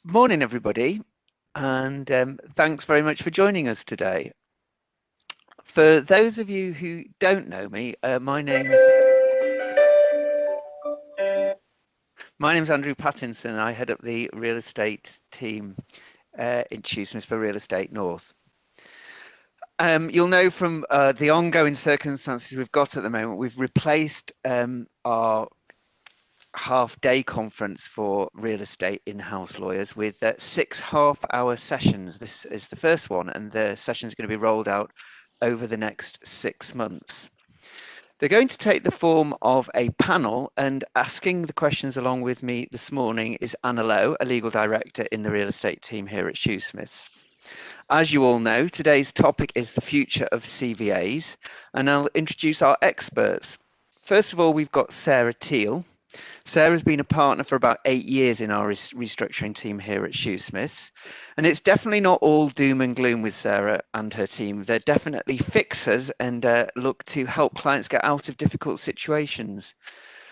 Morning, everybody, and thanks very much for joining us today. For those of you who don't know me, my name's Andrew Pattinson. I head up the real estate team in Shoesmith for Real Estate North. You'll know from the ongoing circumstances we've got at the moment, we've replaced our half-day conference for real estate in-house lawyers with 6 half-hour sessions. This is the first one, and the session is going to be rolled out over the next 6 months. They're going to take the form of a panel, and asking the questions along with me this morning is Anna Lowe, a legal director in the real estate team here at Shoesmiths. As you all know, today's topic is the future of CVAs, and I'll introduce our experts. First of all, we've got Sarah Teal. Sarah's been a partner for about 8 years in our restructuring team here at Shoesmiths, and it's definitely not all doom and gloom with Sarah and her team. They're definitely fixers and look to help clients get out of difficult situations.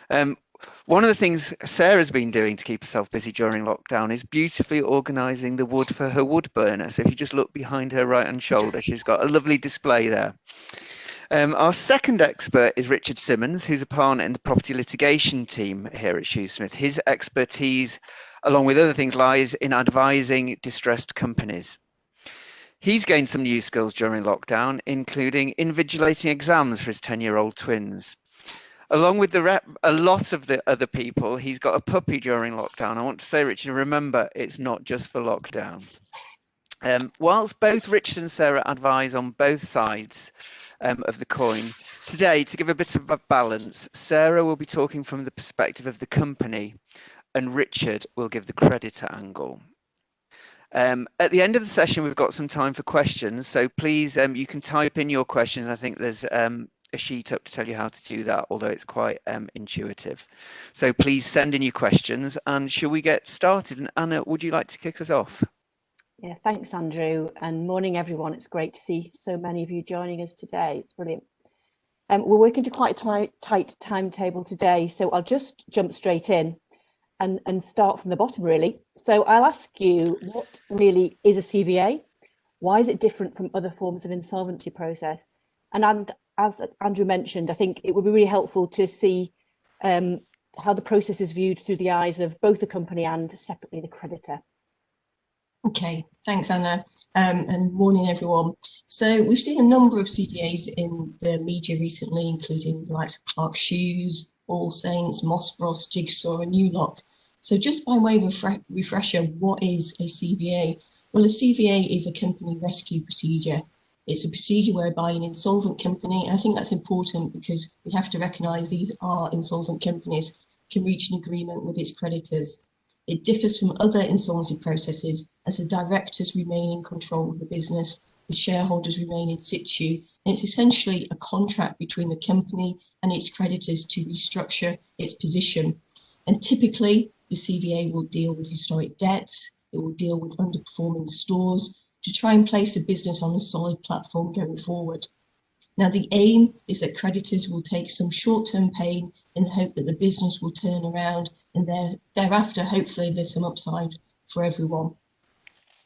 One of the things Sarah's been doing to keep herself busy during lockdown is beautifully organising the wood for her wood burner. So if you just look behind her right hand shoulder, she's got a lovely display there. Our second expert is Richard Symonds, who's a partner in the property litigation team here at Shoesmith. His expertise, along with other things, lies in advising distressed companies. He's gained some new skills during lockdown, including invigilating exams for his 10-year-old twins. Along with a lot of the other people, he's got a puppy during lockdown. I want to say, Richard, remember, it's not just for lockdown. Whilst both Richard and Sarah advise on both sides of the coin, today, to give a bit of a balance, Sarah will be talking from the perspective of the company and Richard will give the creditor angle. At the end of the session, we've got some time for questions, so please, you can type in your questions. I think there's a sheet up to tell you how to do that, although it's quite intuitive. So please send in your questions, and shall we get started? And Anna, would you like to kick us off? Yeah, thanks, Andrew, and morning, everyone. It's great to see so many of you joining us today. It's brilliant. We're working to quite a tight timetable today, so I'll just jump straight in and start from the bottom, really. So I'll ask you, what really is a CVA? Why is it different from other forms of insolvency process? And as Andrew mentioned, I think it would be really helpful to see how the process is viewed through the eyes of both the company and separately the creditor. Okay, thanks, Anna, and morning, everyone. So we've seen a number of CVAs in the media recently, including the likes of Clark Shoes, All Saints, Moss Bros, Jigsaw, and New Lock. So just by way of refresher, what is a CVA? Well, a CVA is a company rescue procedure. It's a procedure whereby an insolvent company, and I think that's important because we have to recognise these are insolvent companies, can reach an agreement with its creditors. It differs from other insolvency processes as the directors remain in control of the business, the shareholders remain in situ, and it's essentially a contract between the company and its creditors to restructure its position. And typically, the CVA will deal with historic debts, it will deal with underperforming stores to try and place the business on a solid platform going forward. Now, the aim is that creditors will take some short-term pain in the hope that the business will turn around, and thereafter, hopefully, there's some upside for everyone.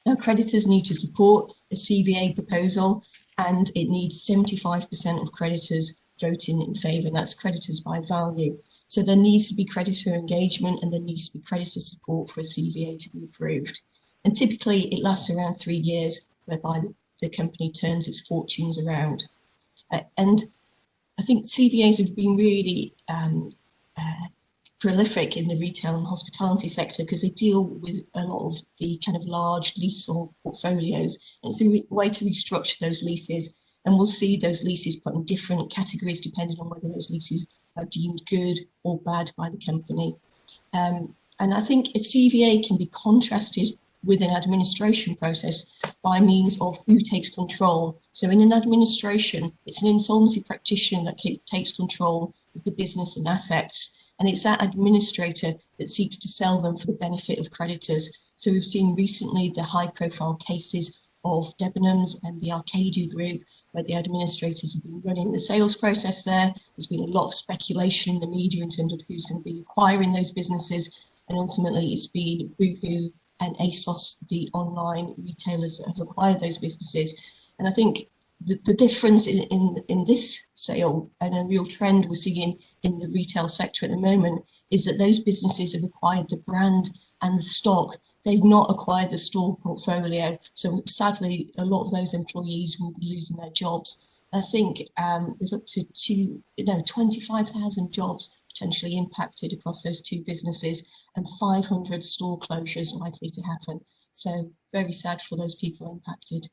Now, creditors need to support a CVA proposal, and it needs 75% of creditors voting in favour, and that's creditors by value. So there needs to be creditor engagement, and there needs to be creditor support for a CVA to be approved. And typically, it lasts around 3 years, whereby the company turns its fortunes around. And I think CVAs have been really prolific in the retail and hospitality sector because they deal with a lot of the kind of large leasehold portfolios. And it's a way to restructure those leases. And we'll see those leases put in different categories depending on whether those leases are deemed good or bad by the company. And I think a CVA can be contrasted with an administration process by means of who takes control. So in an administration, it's an insolvency practitioner that takes control of the business and assets. And it's that administrator that seeks to sell them for the benefit of creditors. So we've seen recently the high-profile cases of Debenhams and the Arcadia Group, where the administrators have been running the sales process there. There's been a lot of speculation in the media in terms of who's going to be acquiring those businesses. And ultimately, it's been Boohoo, and ASOS, the online retailers that have acquired those businesses. And I think the difference in this sale, and a real trend we're seeing in the retail sector at the moment, is that those businesses have acquired the brand and the stock. They've not acquired the store portfolio. So sadly, a lot of those employees will be losing their jobs. I think there's up to 25,000 jobs potentially impacted across those two businesses, and 500 store closures likely to happen. So very sad for those people impacted.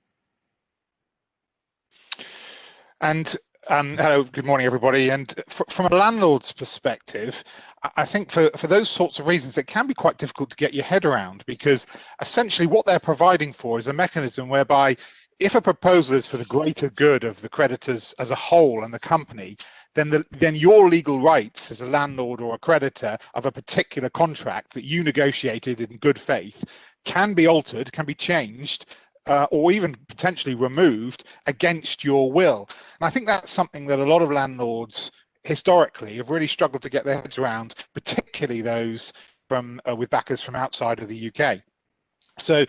And hello, good morning, everybody. And from a landlord's perspective, I think for those sorts of reasons, it can be quite difficult to get your head around, because essentially what they're providing for is a mechanism whereby if a proposal is for the greater good of the creditors as a whole and the company, then your legal rights as a landlord or a creditor of a particular contract that you negotiated in good faith can be altered, can be changed, or even potentially removed against your will. And I think that's something that a lot of landlords historically have really struggled to get their heads around, particularly those from with backers from outside of the UK. So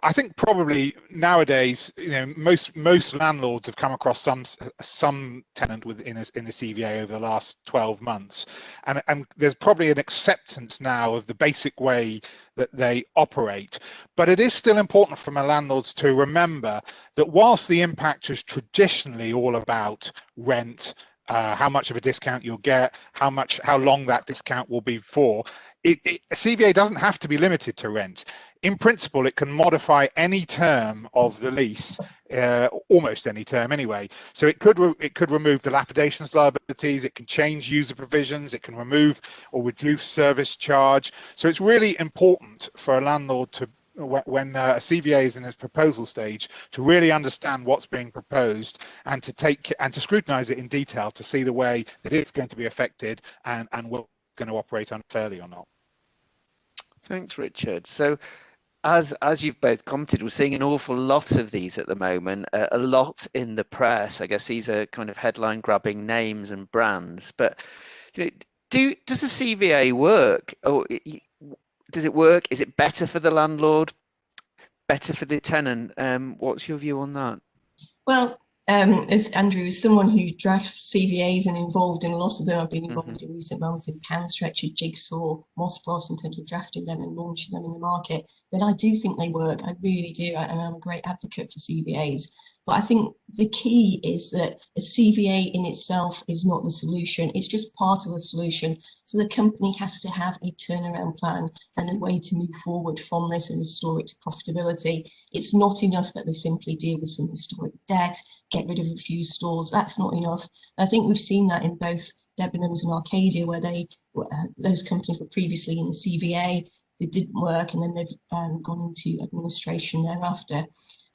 I think probably nowadays, most landlords have come across some tenant in the CVA over the last 12 months, and there's probably an acceptance now of the basic way that they operate. But it is still important from our landlords to remember that whilst the impact is traditionally all about rent, how much of a discount you'll get, how long that discount will be for, a CVA doesn't have to be limited to rent. In principle, it can modify any term of the lease, almost any term anyway. So it could remove dilapidations liabilities, it can change user provisions, it can remove or reduce service charge. So it's really important for a landlord to, when a CVA is in its proposal stage, to really understand what's being proposed and to scrutinise it in detail to see the way that it's going to be affected and will going to operate unfairly or not. Thanks, Richard. So as you've both commented, we're seeing an awful lot of these at the moment, a lot in the press. I guess these are kind of headline grabbing names and brands, but does the CVA work? Or does it work? Is it better for the landlord, better for the tenant? What's your view on that? Well, as Andrew is someone who drafts CVAs and involved in a lot of them, I've been involved in recent months in Pound Stretcher, Jigsaw, Moss Bros in terms of drafting them and launching them in the market. Then I do think they work. I really do, and I'm a great advocate for CVAs. But I think the key is that a CVA in itself is not the solution. It's just part of the solution. So the company has to have a turnaround plan and a way to move forward from this and restore it to profitability. It's not enough that they simply deal with some historic debt, get rid of a few stores. That's not enough. And I think we've seen that in both Debenhams and Arcadia, where those companies were previously in the CVA, it didn't work, and then they've gone into administration thereafter.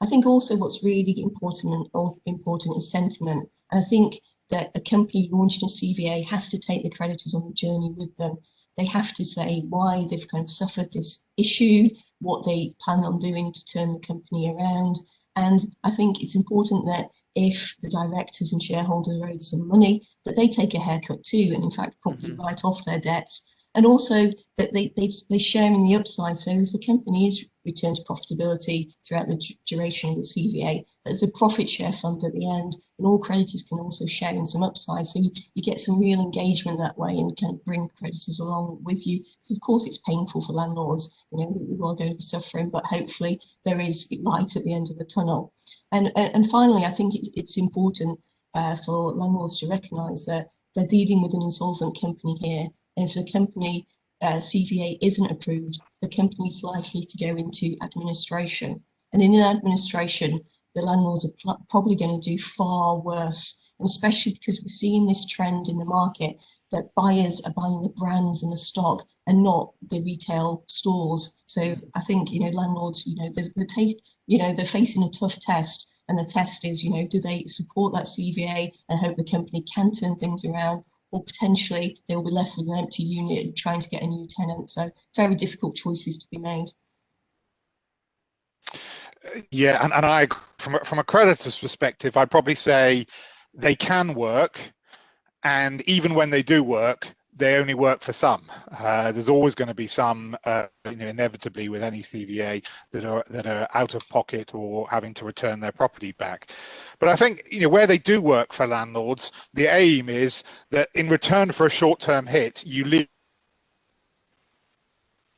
I think also what's really important is sentiment. And I think that a company launching a CVA has to take the creditors on the journey with them. They have to say why they've kind of suffered this issue, what they plan on doing to turn the company around. And I think it's important that if the directors and shareholders are owed some money, that they take a haircut too, and in fact probably write off their debts. And also that they share in the upside. So if the company is returned to profitability throughout the duration of the CVA, there's a profit share fund at the end, and all creditors can also share in some upside. So you get some real engagement that way and kind of bring creditors along with you. So of course it's painful for landlords, we are going to be suffering, but hopefully there is light at the end of the tunnel. And finally, I think it's important for landlords to recognise that they're dealing with an insolvent company here. And if the company CVA isn't approved, the company is likely to go into administration. And in an administration, the landlords are probably going to do far worse, and especially because we're seeing this trend in the market that buyers are buying the brands and the stock and not the retail stores. So I think, landlords, they're facing a tough test. And the test is, do they support that CVA and hope the company can turn things around? Or potentially they will be left with an empty unit trying to get a new tenant. So very difficult choices to be made. Yeah, and I, from a creditor's perspective, I'd probably say they can work, and even when they do work, they only work for some. There's always going to be some, inevitably with any CVA that are out of pocket or having to return their property back. But I think where they do work for landlords, the aim is that in return for a short-term hit, you leave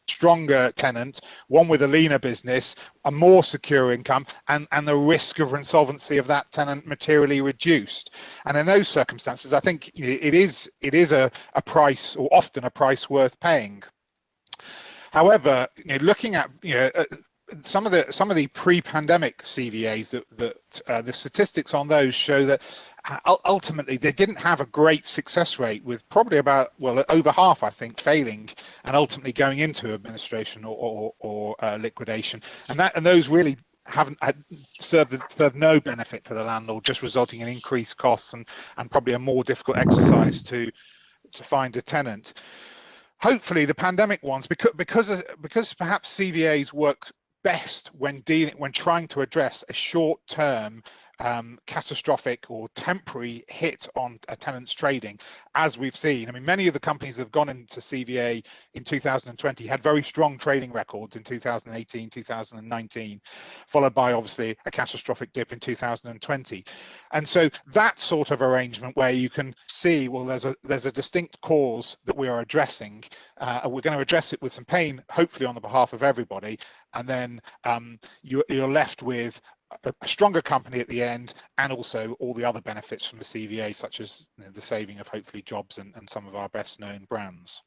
stronger tenant, one with a leaner business, a more secure income, and the risk of insolvency of that tenant materially reduced. And in those circumstances, I think it is a price, or often a price worth paying. However, looking at some of the pre-pandemic CVAs, that the statistics on those show that ultimately they didn't have a great success rate, with probably about, well, over half, I think, failing and ultimately going into administration or liquidation, and those really haven't served no benefit to the landlord, just resulting in increased costs and probably a more difficult exercise to find a tenant. Hopefully the pandemic ones, because perhaps CVAs work best when trying to address a short-term catastrophic or temporary hit on a tenant's trading, as we've seen. I mean, many of the companies that have gone into CVA in 2020 had very strong trading records in 2018, 2019, followed by obviously a catastrophic dip in 2020. And so that sort of arrangement where you can see, well, there's a distinct cause that we are addressing, we're going to address it with some pain, hopefully on the behalf of everybody, and then you're left with a stronger company at the end, and also all the other benefits from the CVA, such as the saving of hopefully jobs and some of our best known brands.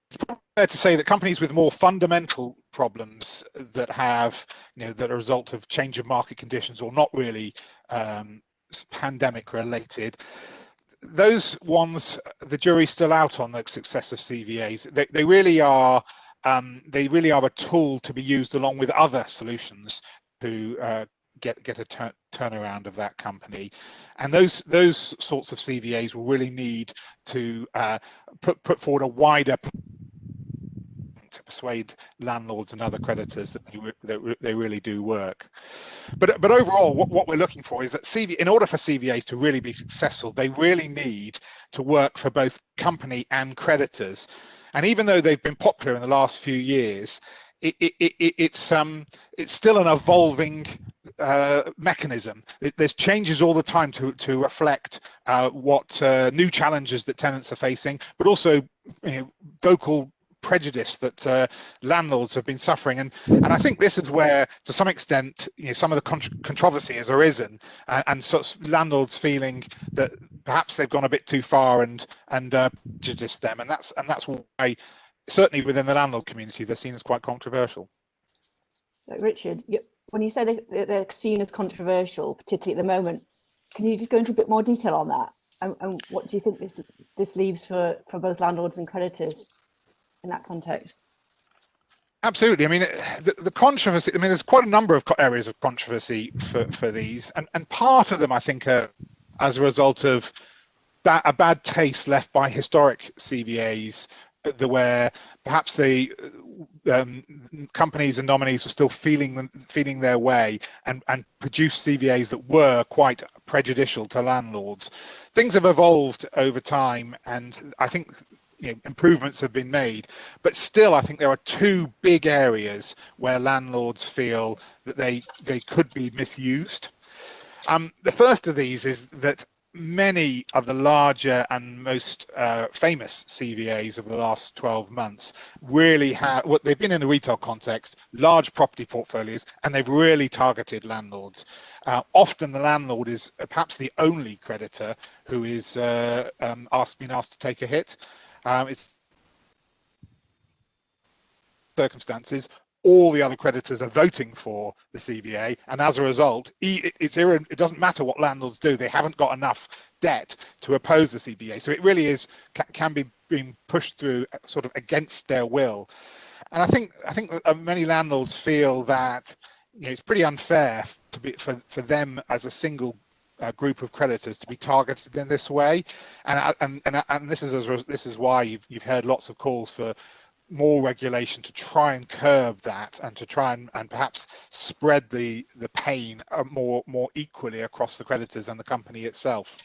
It's fair to say that companies with more fundamental problems that have, that are a result of change of market conditions or not really pandemic related, those ones, the jury's still out on the success of CVAs. They really are a tool to be used along with other solutions to get a turnaround of that company, and those sorts of CVAs will really need to put forward a wider to persuade landlords and other creditors that they really do work. But overall, what we're looking for is that in order for CVAs to really be successful, they really need to work for both company and creditors. And even though they've been popular in the last few years, it's still an evolving mechanism. There's changes all the time to reflect what new challenges that tenants are facing, but also vocal prejudice that landlords have been suffering, and I think this is where, to some extent, some of the controversy has arisen, and sort of landlords feeling that perhaps they've gone a bit too far and prejudiced them, and that's why, certainly within the landlord community, they're seen as quite controversial. So, Richard, when you say they're seen as controversial, particularly at the moment, can you just go into a bit more detail on that? And what do you think this leaves for both landlords and creditors in that context? Absolutely. I mean, the controversy, there's quite a number of areas of controversy for these, and part of them, I think, are as a result of a bad taste left by historic CVAs, where perhaps the companies and nominees were still feeling their way and produced CVAs that were quite prejudicial to landlords. Things have evolved over time, and I think improvements have been made, but still I think there are two big areas where landlords feel that they could be misused. The first of these is that many of the larger and most famous CVAs of the last 12 months really have, they've been in the retail context, large property portfolios, and they've really targeted landlords. Often the landlord is perhaps the only creditor who is been asked to take a hit. It's circumstances, all the other creditors are voting for the CVA, and as a result, it doesn't matter what landlords do, they haven't got enough debt to oppose the CVA. So it really can be being pushed through sort of against their will. And I think many landlords feel that it's pretty unfair for them as a single group of creditors to be targeted in this way, and this is why you've heard lots of calls for more regulation to try and curb that, and to try and perhaps spread the pain more equally across the creditors and the company itself.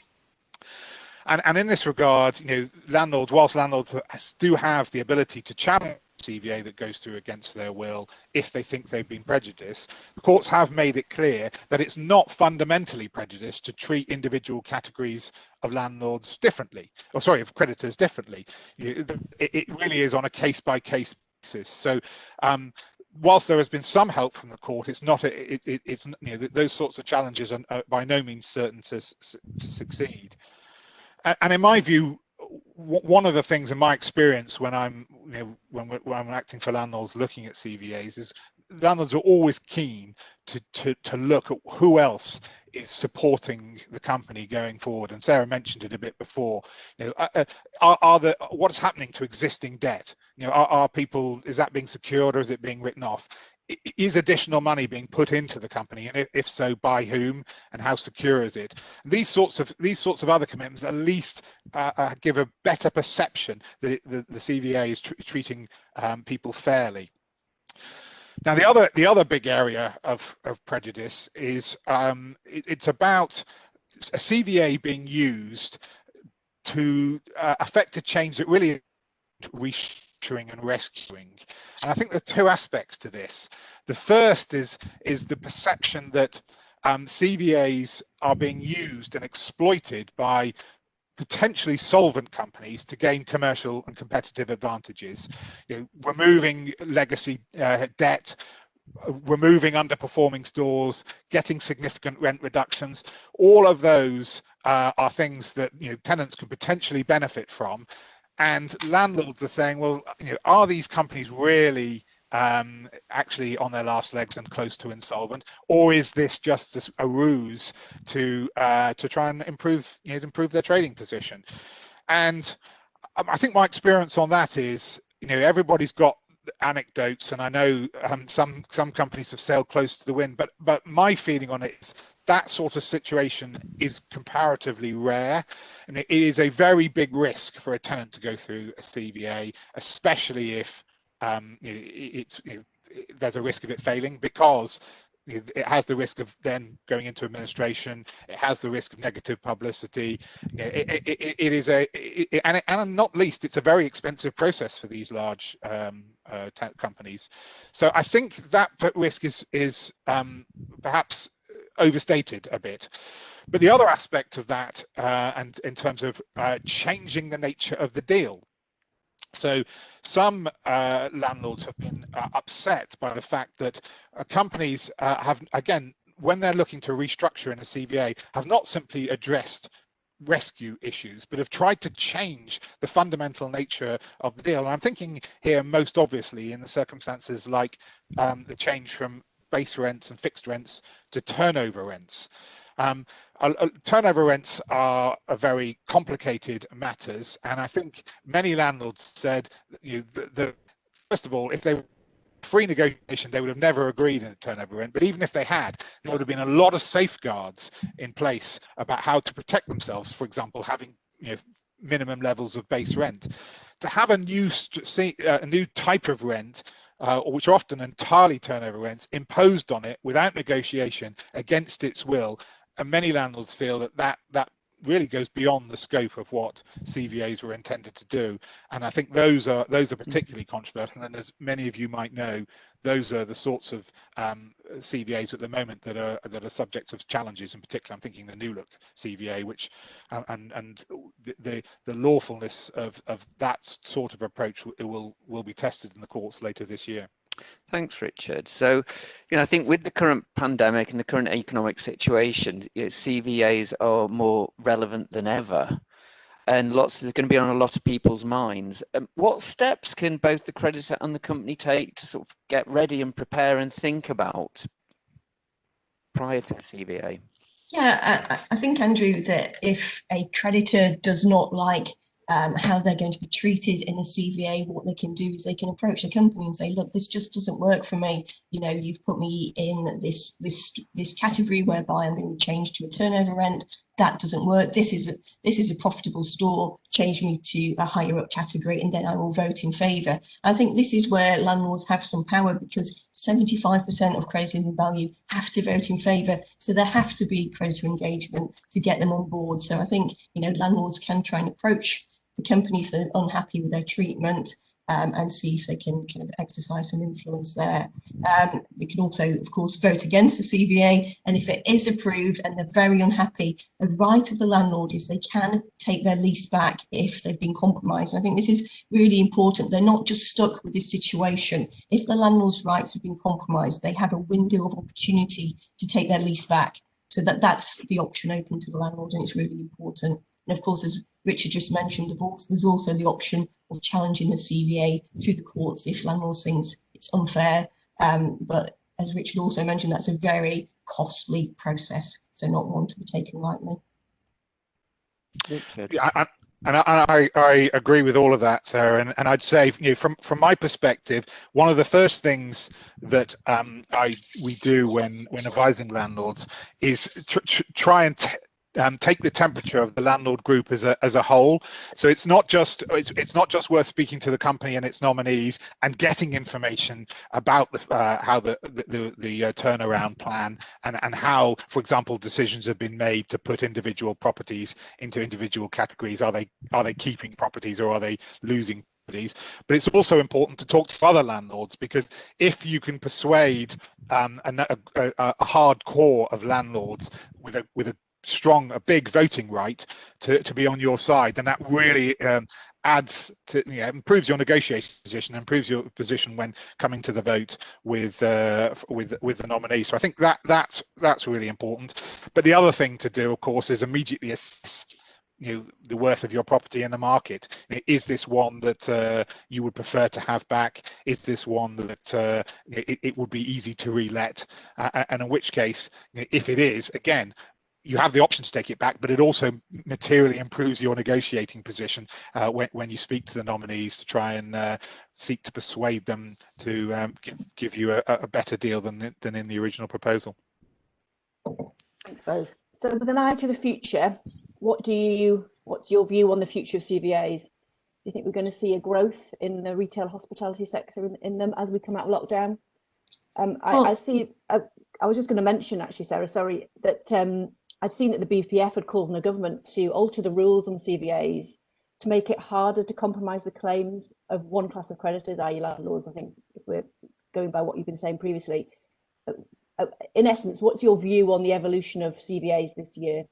And in this regard, landlords, whilst landlords do have the ability to challenge CVA that goes through against their will if they think they've been prejudiced, the courts have made it clear that it's not fundamentally prejudiced to treat individual categories of landlords differently, or sorry, of creditors differently. It really is on a case-by-case basis. So whilst there has been some help from the court, it's not it's those sorts of challenges are by no means certain to succeed. And in my view, one of the things in my experience when I'm when I'm acting for landlords looking at CVAs is landlords are always keen to look at who else is supporting the company going forward. And Sarah mentioned it a bit before. What's happening to existing debt? Are people, is that being secured or is it being written off? Is additional money being put into the company, and if so, by whom, and how secure is it? These sorts of other commitments at least give a better perception that the CVA is treating people fairly. Now, the other big area of prejudice is it's about a CVA being used to affect a change that really restructuring and rescuing. And I think there are two aspects to this. The first is the perception that CVAs are being used and exploited by potentially solvent companies to gain commercial and competitive advantages, removing legacy debt, removing underperforming stores, getting significant rent reductions. All of those are things that tenants can potentially benefit from. And landlords are saying, well, are these companies really actually on their last legs and close to insolvent, or is this just a ruse to try and improve their trading position? And I think my experience on that is, everybody's got anecdotes, and I know some companies have sailed close to the wind, but my feeling on it is that sort of situation is comparatively rare, and it is a very big risk for a tenant to go through a CVA, especially if there's a risk of it failing, because it has the risk of then going into administration. It has the risk of negative publicity. And not least, it's a very expensive process for these large companies. So I think that risk is perhaps overstated a bit. But the other aspect of that, and in terms of changing the nature of the deal. So some landlords have been upset by the fact that companies have, again, when they're looking to restructure in a CVA, have not simply addressed rescue issues, but have tried to change the fundamental nature of the deal. And I'm thinking here most obviously in the circumstances like the change from base rents and fixed rents to turnover rents. Turnover rents are a very complicated matters, and I think many landlords said first of all, if they were free negotiation, they would have never agreed in a turnover rent. But even if they had, there would have been a lot of safeguards in place about how to protect themselves. For example, having minimum levels of base rent. To have a new type of rent, which are often entirely turnover rents, imposed on it without negotiation against its will. And many landlords feel that really goes beyond the scope of what CVAs were intended to do. And I think those are particularly controversial. And as many of you might know, those are the sorts of CVAs at the moment that are subject of challenges. In particular, I'm thinking the New Look CVA, which and the lawfulness of that sort of approach will be tested in the courts later this year. Thanks, Richard. So, I think with the current pandemic and the current economic situation, CVAs are more relevant than ever, and they're going to be on a lot of people's minds. What steps can both the creditor and the company take to sort of get ready and prepare and think about prior to the CVA? Yeah, I think, Andrew, that if a creditor does not like how they're going to be treated in a CVA, what they can do is they can approach the company and say, look, this just doesn't work for me. You've put me in this category whereby I'm going to be changed to a turnover rent. That doesn't work. This is a profitable store. change me to a higher up category, and then I will vote in favour. I think this is where landlords have some power, because 75% of creditors in value have to vote in favour. So there have to be creditor engagement to get them on board. So I think, landlords can try and approach the company if they're unhappy with their treatment, and see if they can kind of exercise some influence there. They can also, of course, vote against the CVA, and if it is approved and they're very unhappy, the right of the landlord is they can take their lease back if they've been compromised. And I think this is really important. They're not just stuck with this situation. If the landlord's rights have been compromised, they have a window of opportunity to take their lease back. So that's the option open to the landlord, and it's really important. And of course, as Richard just mentioned, there's also the option of challenging the CVA through the courts if landlords think it's unfair. But as Richard also mentioned, that's a very costly process, so not one to be taken lightly. Yeah, I agree with all of that, Sarah, and I'd say, from my perspective, one of the first things that we do when advising landlords is try and take the temperature of the landlord group as a whole. So it's not just worth speaking to the company and its nominees and getting information about how the turnaround plan and how, for example, decisions have been made to put individual properties into individual categories. Are they keeping properties, or are they losing properties? But it's also important to talk to other landlords, because if you can persuade a hard core of landlords with a big voting right to be on your side, then that really adds to, improves your negotiation position, improves your position when coming to the vote with the nominee. So I think that's really important. But the other thing to do, of course, is immediately assess the worth of your property in the market. Is this one that you would prefer to have back? Is this one that it would be easy to re-let? And in which case, if it is, again, you have the option to take it back, but it also materially improves your negotiating position when you speak to the nominees to try and seek to persuade them to give you a better deal than in the original proposal. Thanks both. So with an eye to the future, what's your view on the future of CVAs? Do you think we're going to see a growth in the retail hospitality sector in them as we come out of lockdown? I was just going to mention, actually, Sarah, sorry, that I'd seen that the BPF had called on the government to alter the rules on CVAs to make it harder to compromise the claims of one class of creditors, i.e. landlords, I think, if we're going by what you've been saying previously. In essence, what's your view on the evolution of CVAs this year?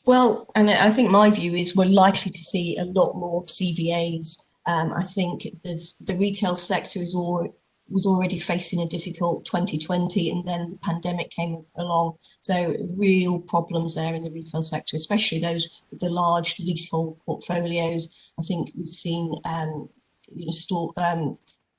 Well, and I think my view is we're likely to see a lot more CVAs. I think the retail sector was already facing a difficult 2020, and then the pandemic came along. So real problems there in the retail sector, especially those with the large leasehold portfolios. I think we've seen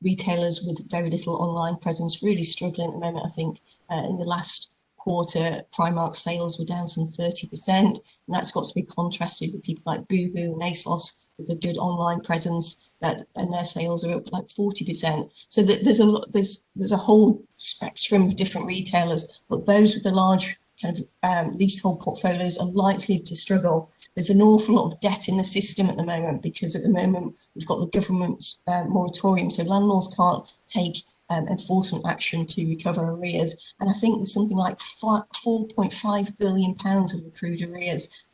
retailers with very little online presence really struggling at the moment. I think in the last quarter, Primark sales were down some 30%, and that's got to be contrasted with people like Boohoo and ASOS with a good online presence, and their sales are up like 40%. So there's a whole spectrum of different retailers, but those with the large kind of leasehold portfolios are likely to struggle. There's an awful lot of debt in the system at the moment, because at the moment we've got the government's moratorium, so landlords can't take enforcement action to recover arrears. And I think there's something like £4.5 billion of accrued arrears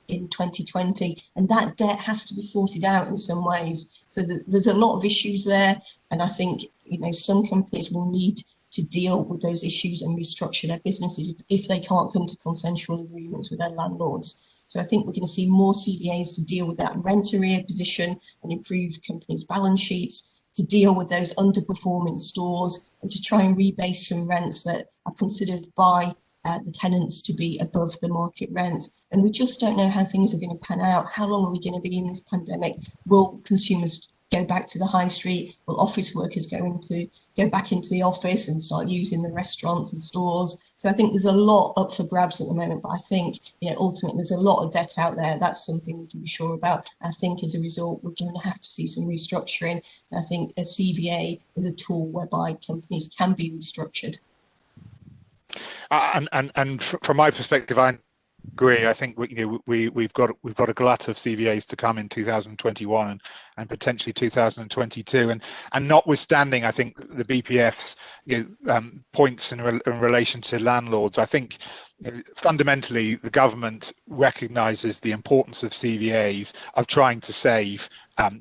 in 2020, and that debt has to be sorted out in some ways. So there's a lot of issues there, and I think some companies will need to deal with those issues and restructure their businesses if they can't come to consensual agreements with their landlords. So I think we're going to see more CVAs to deal with that rent arrear position and improve companies' balance sheets, to deal with those underperforming stores, and to try and rebase some rents that are considered by the tenants to be above the market rent. And we just don't know how things are going to pan out. How long are we going to be in this pandemic? Will consumers go back to the high street? Will office workers go back into the office and start using the restaurants and stores? So I think there's a lot up for grabs at the moment, but I think ultimately there's a lot of debt out there. That's something we can be sure about. I think as a result we're going to have to see some restructuring. I think a CVA is a tool whereby companies can be restructured. And from my perspective, Agree. I think we've got a glut of CVAs to come in 2021 and potentially 2022, and notwithstanding, I think the BPF's points in relation to landlords, I think fundamentally the government recognises the importance of CVAs of trying to save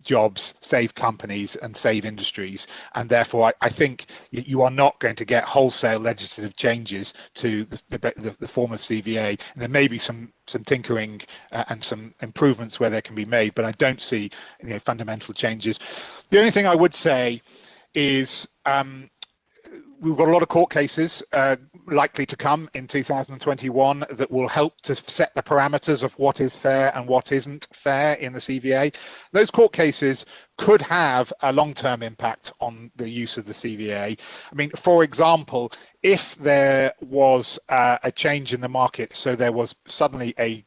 jobs, save companies and save industries, and therefore I think you are not going to get wholesale legislative changes to the form of CVA. And there may be some tinkering and some improvements where there can be made, but I don't see fundamental changes. The only thing I would say is we've got a lot of court cases likely to come in 2021 that will help to set the parameters of what is fair and what isn't fair in the CVA. Those court cases could have a long-term impact on the use of the CVA. I mean, for example, if there was a change in the market, so there was suddenly a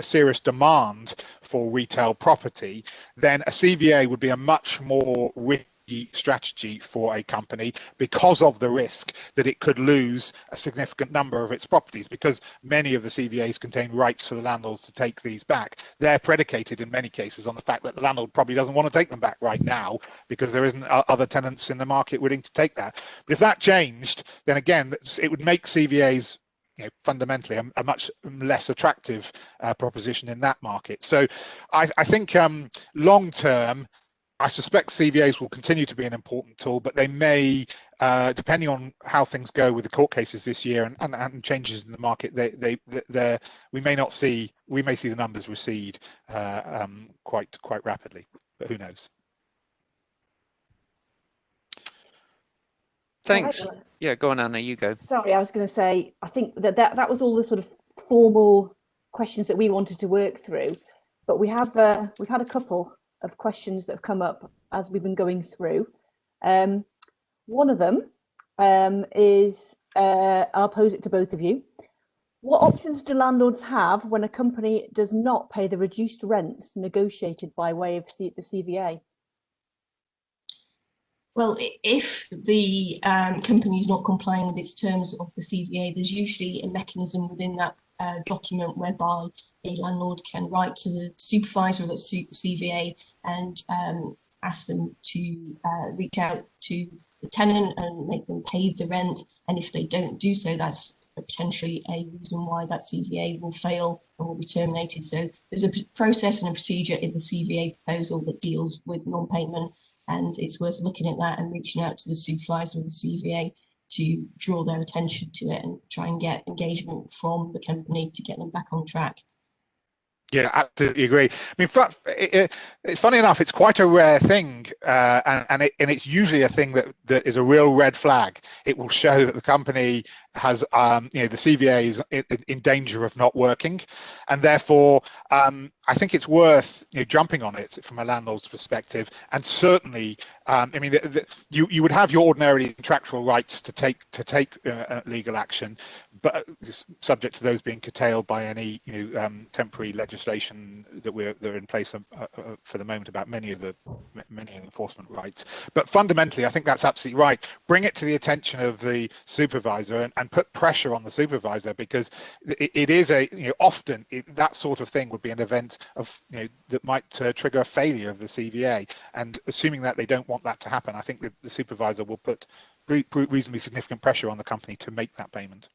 serious demand for retail property, then a CVA would be a much more risky strategy for a company because of the risk that it could lose a significant number of its properties, because many of the CVAs contain rights for the landlords to take these back. They're predicated in many cases on the fact that the landlord probably doesn't want to take them back right now because there isn't other tenants in the market willing to take that. But if that changed, then again it would make CVAs fundamentally a much less attractive proposition in that market. So I think long term, I suspect CVAs will continue to be an important tool, but they may, depending on how things go with the court cases this year and changes in the market, we may see the numbers recede quite rapidly, but who knows? Thanks. Yeah, go on, Anna, you go. Sorry, I was going to say, I think that was all the sort of formal questions that we wanted to work through, but we've had a couple of questions that have come up as we've been going through. One of them is, I'll pose it to both of you. What options do landlords have when a company does not pay the reduced rents negotiated by way of the CVA? Well, if the company is not complying with its terms of the CVA, there's usually a mechanism within that document whereby a landlord can write to the supervisor of the CVA and ask them to reach out to the tenant and make them pay the rent. And if they don't do so, that's potentially a reason why that CVA will fail and will be terminated. So there's a process and a procedure in the CVA proposal that deals with non-payment, and it's worth looking at that and reaching out to the supervisor of the CVA to draw their attention to it and try and get engagement from the company to get them back on track. Yeah, absolutely agree. I mean, it's funny enough, it's quite a rare thing, and it's usually a thing that is a real red flag. It will show that the company has, the CVA is in danger of not working, and therefore I think it's worth jumping on it from a landlord's perspective. And certainly, I mean, you would have your ordinary contractual rights to take legal action, but subject to those being curtailed by any temporary legislation that are in place for the moment about many enforcement rights. But fundamentally, I think that's absolutely right. Bring it to the attention of the supervisor and put pressure on the supervisor, because it is often that sort of thing would be an event of that might trigger a failure of the CVA. And assuming that they don't want that to happen, I think that the supervisor will put reasonably significant pressure on the company to make that payment.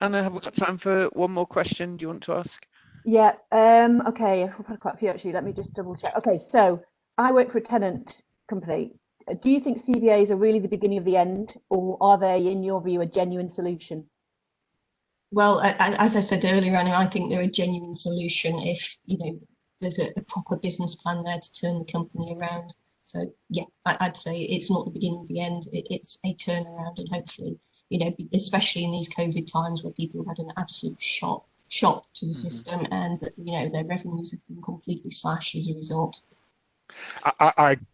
Anna, have we got time for one more question? Do you want to ask? Yeah. Okay. We've had quite a few actually. Let me just double check. Okay. So I work for a tenant company. Do you think CVAs are really the beginning of the end, or are they, in your view, a genuine solution? Well, as I said earlier, Anna, I think they're a genuine solution if there's a proper business plan there to turn the company around. So yeah, I'd say it's not the beginning of the end. It's a turnaround, and hopefully, especially in these COVID times where people have had an absolute shock to the system, and their revenues have been completely slashed as a result.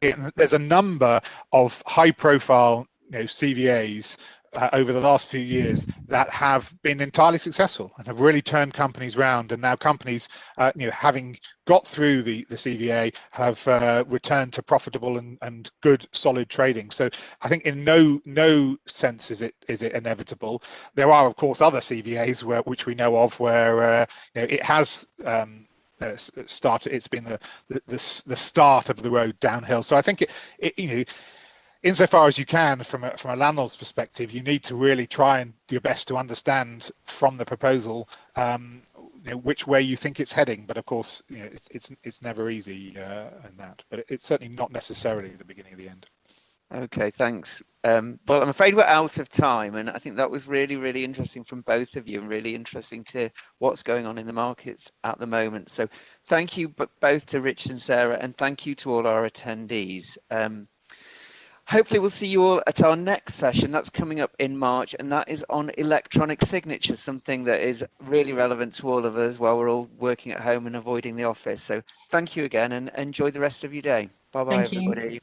There's a number of high-profile CVAs over the last few years that have been entirely successful and have really turned companies round, and now companies, having got through the CVA, have returned to profitable and good solid trading. So I think in no sense is it inevitable. There are of course other CVAs which we know of where it has started. It's been the start of the road downhill. So I think insofar as you can, from a landlord's perspective, you need to really try and do your best to understand from the proposal which way you think it's heading. But of course, it's never easy in that. But it's certainly not necessarily the beginning of the end. Okay, thanks. Well, I'm afraid we're out of time, and I think that was really, really interesting from both of you, and really interesting to what's going on in the markets at the moment. So thank you both to Rich and Sarah, and thank you to all our attendees. Hopefully we'll see you all at our next session. That's coming up in March, and that is on electronic signatures, something that is really relevant to all of us while we're all working at home and avoiding the office. So thank you again, and enjoy the rest of your day. Bye-bye, Thank you. everybody.